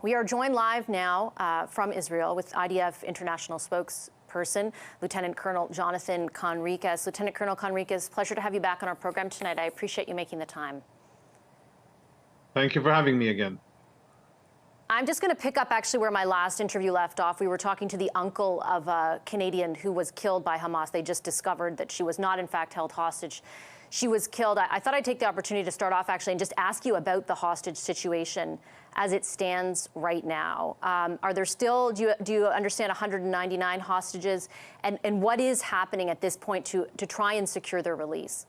We are joined live now from Israel with IDF international spokesperson, Lieutenant Colonel Jonathan Conriquez. Lieutenant Colonel Conriquez, pleasure to have you back on our program tonight. I appreciate you making the time. Thank you for having me again. I'm just going to pick up actually where my last interview left off. We were talking to the uncle of a Canadian who was killed by Hamas. They just discovered that she was not, in fact, held hostage. She was killed. I thought I'd take the opportunity to start off actually and just ask you about the hostage situation as it stands right now. Are there still, do you understand, 199 hostages? And what is happening at this point to try and secure their release?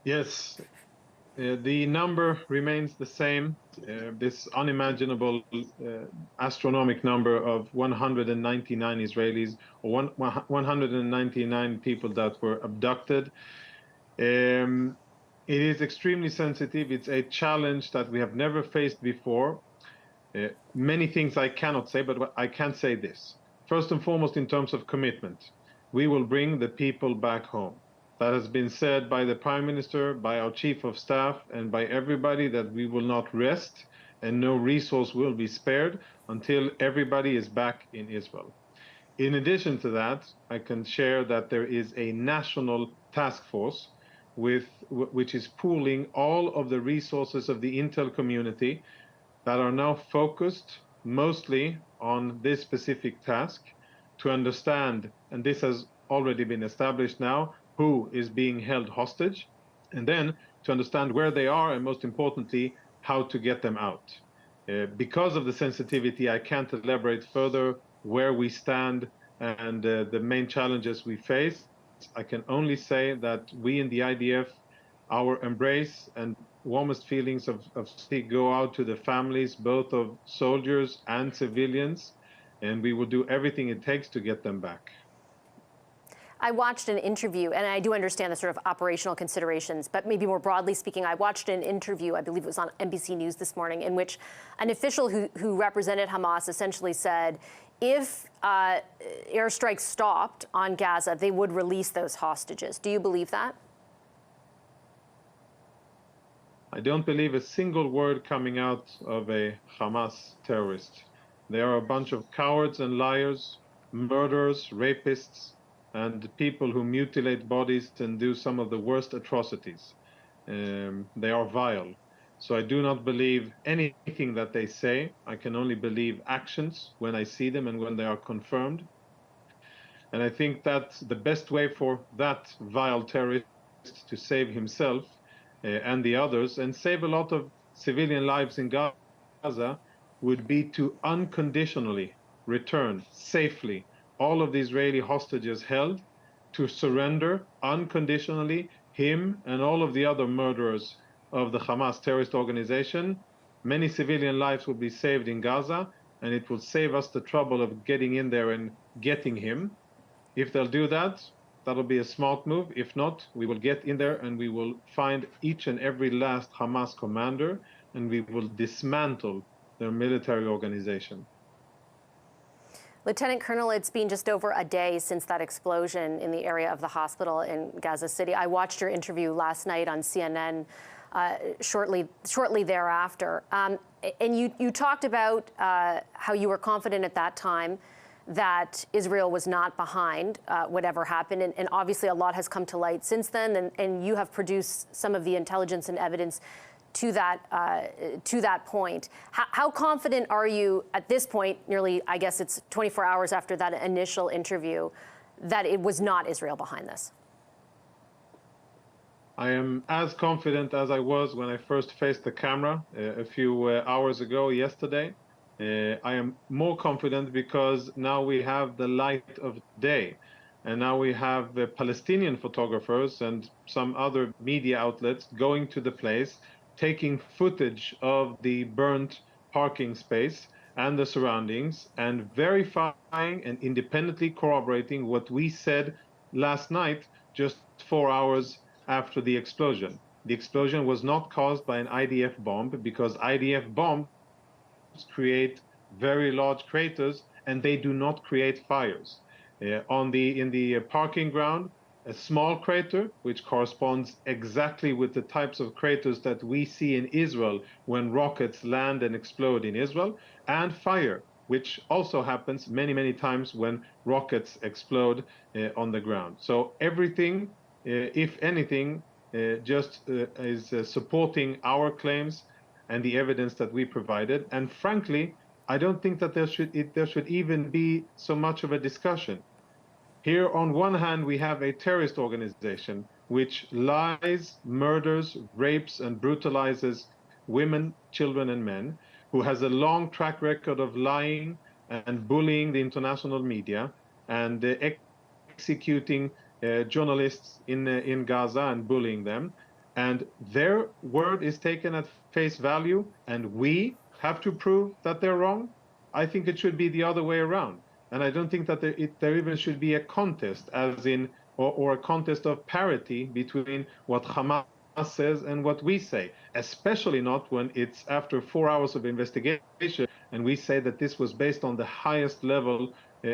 Yes, the number remains the same. This unimaginable astronomical number of 199 Israelis, or 199 people that were abducted. It is extremely sensitive. It's a challenge that we have never faced before. Many things I cannot say, but I can say this. First and foremost, in terms of commitment, we will bring the people back home. That has been said by the Prime Minister, by our Chief of Staff, and by everybody that we will not rest and no resource will be spared until everybody is back in Israel. In addition to that, I can share that there is a national task force which is pooling all of the resources of the intel community that are now focused mostly on this specific task to understand, and this has already been established now, who is being held hostage, and then to understand where they are, and most importantly, how to get them out. Because of the sensitivity, I can't elaborate further where we stand and the main challenges we face. I can only say that we in the IDF, our embrace and warmest feelings of go out to the families, both of soldiers and civilians, and we will do everything it takes to get them back. I watched an interview, and I do understand the sort of operational considerations, but maybe more broadly speaking, I watched an interview, I believe it was on NBC News this morning, in which an official who represented Hamas essentially said, if airstrikes stopped on Gaza, they would release those hostages. Do you believe that? I don't believe a single word coming out of a Hamas terrorist. They are a bunch of cowards and liars, murderers, rapists, and people who mutilate bodies and do some of the worst atrocities. They are vile. So I do not believe anything that they say. I can only believe actions when I see them and when they are confirmed. And I think that the best way for that vile terrorist to save himself and the others, and save a lot of civilian lives in Gaza, would be to unconditionally return safely all of the Israeli hostages held, to surrender unconditionally him and all of the other murderers of the Hamas terrorist organization. Many civilian lives will be saved in Gaza, and it will save us the trouble of getting in there and getting him. If they'll do that, that'll be a smart move. If not, we will get in there and we will find each and every last Hamas commander, and we will dismantle their military organization. Lieutenant Colonel, it's been just over a day since that explosion in the area of the hospital in Gaza City. I watched your interview last night on CNN shortly thereafter. And you talked about how you were confident at that time that Israel was not behind whatever happened. And obviously a lot has come to light since then, and you have produced some of the intelligence and evidence to that point. How confident are you at this point, nearly, I guess it's 24 hours after that initial interview, that it was not Israel behind this? I am as confident as I was when I first faced the camera a few hours ago yesterday. I am more confident because now we have the light of day. And now we have the Palestinian photographers and some other media outlets going to the place, taking footage of the burnt parking space and the surroundings, and verifying and independently corroborating what we said last night, just 4 hours after the explosion. The explosion was not caused by an IDF bomb, because IDF bombs create very large craters and they do not create fires. In the parking ground, a small crater, which corresponds exactly with the types of craters that we see in Israel when rockets land and explode in Israel, and fire, which also happens many, many times when rockets explode on the ground. So everything, if anything, is supporting our claims and the evidence that we provided. And frankly, I don't think that there should even be so much of a discussion. Here, on one hand, we have a terrorist organization which lies, murders, rapes, and brutalizes women, children, and men, who has a long track record of lying and bullying the international media and executing journalists in Gaza and bullying them. And their word is taken at face value, and we have to prove that they're wrong. I think it should be the other way around. And I don't think that there even should be a contest, as in, or a contest of parity between what Hamas says and what we say, especially not when it's after 4 hours of investigation and we say that this was based on the highest level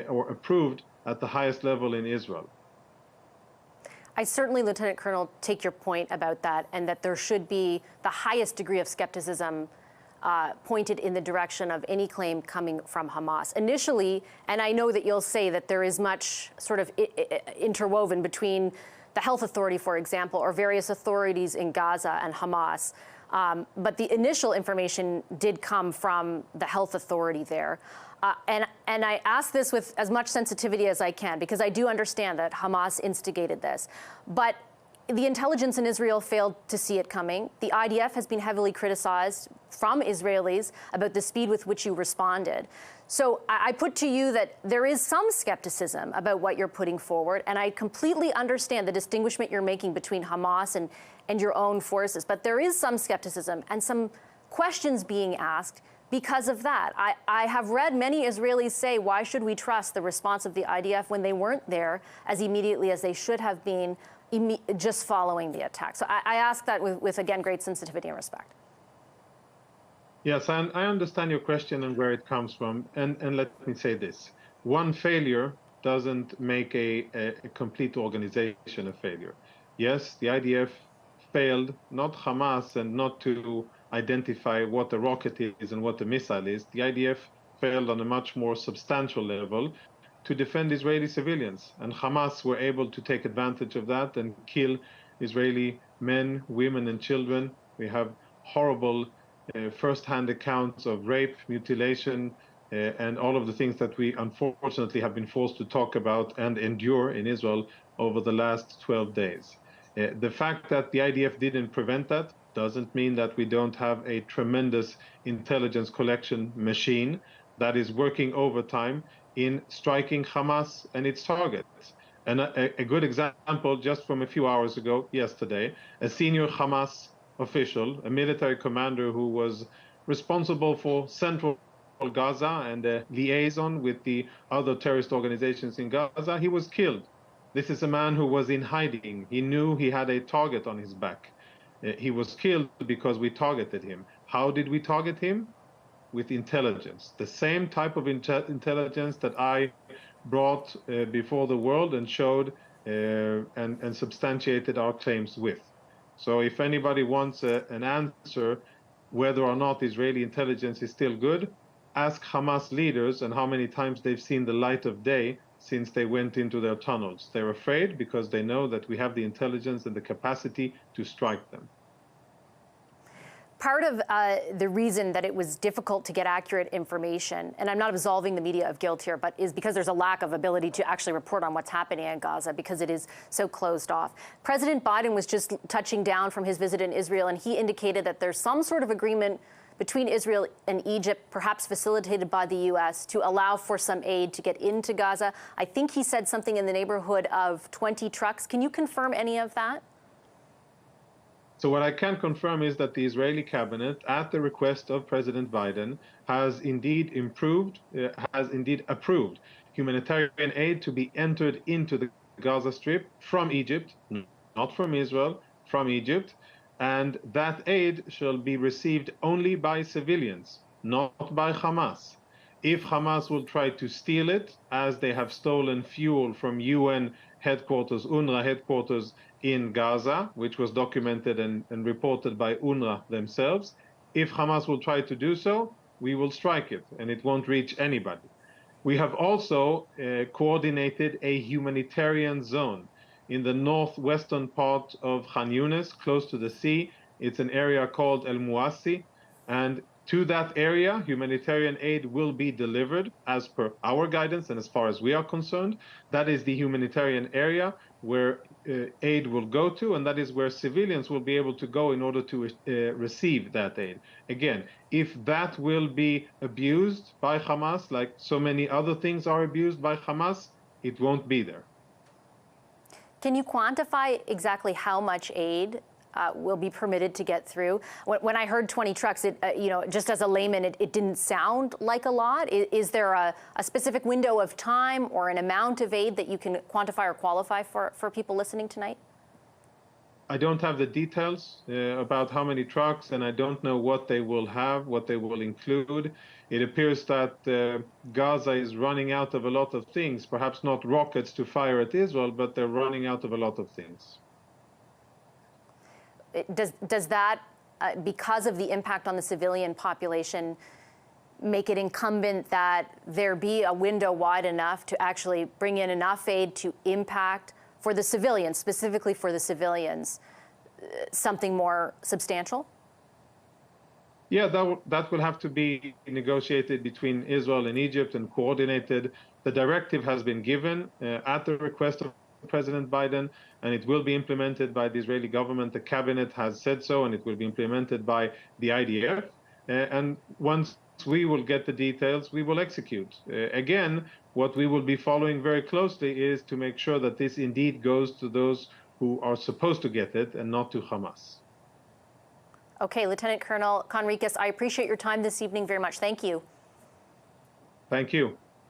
or approved at the highest level in Israel. I certainly, Lieutenant Colonel, take your point about that, and that there should be the highest degree of skepticism pointed in the direction of any claim coming from Hamas. Initially, and I know that you'll say that there is much sort of interwoven between the health authority, for example, or various authorities in Gaza and Hamas, but the initial information did come from the health authority there. And I ask this with as much sensitivity as I can, because I do understand that Hamas instigated this. But the intelligence in Israel failed to see it coming. The IDF has been heavily criticized from Israelis about the speed with which you responded. So I put to you that there is some skepticism about what you're putting forward, and I completely understand the distinguishment you're making between Hamas and your own forces. But there is some skepticism and some questions being asked because of that. I have read many Israelis say, why should we trust the response of the IDF when they weren't there as immediately as they should have been just following the attack? So I ask that with, again, great sensitivity and respect. Yes, I understand your question and where it comes from. And let me say this. One failure doesn't make a complete organization a failure. Yes, the IDF failed, not Hamas, and not to identify what the rocket is and what the missile is. The IDF failed on a much more substantial level to defend Israeli civilians. And Hamas were able to take advantage of that and kill Israeli men, women, and children. We have horrible first-hand accounts of rape, mutilation, and all of the things that we unfortunately have been forced to talk about and endure in Israel over the last 12 days. The fact that the IDF didn't prevent that doesn't mean that we don't have a tremendous intelligence collection machine that is working overtime in striking Hamas and its targets. And a good example, just from a few hours ago, yesterday, a senior Hamas official, a military commander who was responsible for central Gaza and a liaison with the other terrorist organizations in Gaza, he was killed. This is a man who was in hiding. He knew he had a target on his back. He was killed because we targeted him. How did we target him? With intelligence, the same type of intelligence that I brought before the world and showed and substantiated our claims with. So if anybody wants an answer whether or not Israeli intelligence is still good, ask Hamas leaders and how many times they've seen the light of day since they went into their tunnels. They're afraid because they know that we have the intelligence and the capacity to strike them. Part of the reason that it was difficult to get accurate information, and I'm not absolving the media of guilt here, but is because there's a lack of ability to actually report on what's happening in Gaza because it is so closed off. President Biden was just touching down from his visit in Israel, and he indicated that there's some sort of agreement between Israel and Egypt, perhaps facilitated by the U.S., to allow for some aid to get into Gaza. I think he said something in the neighborhood of 20 trucks. Can you confirm any of that? So what I can confirm is that the Israeli cabinet, at the request of President Biden, has indeed approved humanitarian aid to be entered into the Gaza Strip from Egypt, not from Israel, from Egypt. And that aid shall be received only by civilians, not by Hamas. If Hamas will try to steal it, as they have stolen fuel from UN headquarters, UNRWA headquarters in Gaza, which was documented and reported by UNRWA themselves. If Hamas will try to do so, we will strike it, and it won't reach anybody. We have also coordinated a humanitarian zone in the northwestern part of Khan Yunis, close to the sea. It's an area called El Muassi, and to that area, humanitarian aid will be delivered as per our guidance and as far as we are concerned. That is the humanitarian area where aid will go to, and that is where civilians will be able to go in order to receive that aid. Again, if that will be abused by Hamas, like so many other things are abused by Hamas, it won't be there. Can you quantify exactly how much aid will be permitted to get through? When I heard 20 trucks, just as a layman, it didn't sound like a lot. Is there a specific window of time or an amount of aid that you can quantify or qualify for people listening tonight? I don't have the details about how many trucks, and I don't know what they will have, what they will include. It appears that Gaza is running out of a lot of things, perhaps not rockets to fire at Israel, but they're running out of a lot of things. Does that, because of the impact on the civilian population, make it incumbent that there be a window wide enough to actually bring in enough aid to impact for the civilians, specifically for the civilians, something more substantial? Yeah, that will have to be negotiated between Israel and Egypt and coordinated. The directive has been given at the request of President Biden, and it will be implemented by the Israeli government. The cabinet has said so, and it will be implemented by the IDF. And once we will get the details, we will execute. Again, what we will be following very closely is to make sure that this indeed goes to those who are supposed to get it and not to Hamas. Okay, Lieutenant Colonel Conricus, I appreciate your time this evening very much. Thank you. Thank you.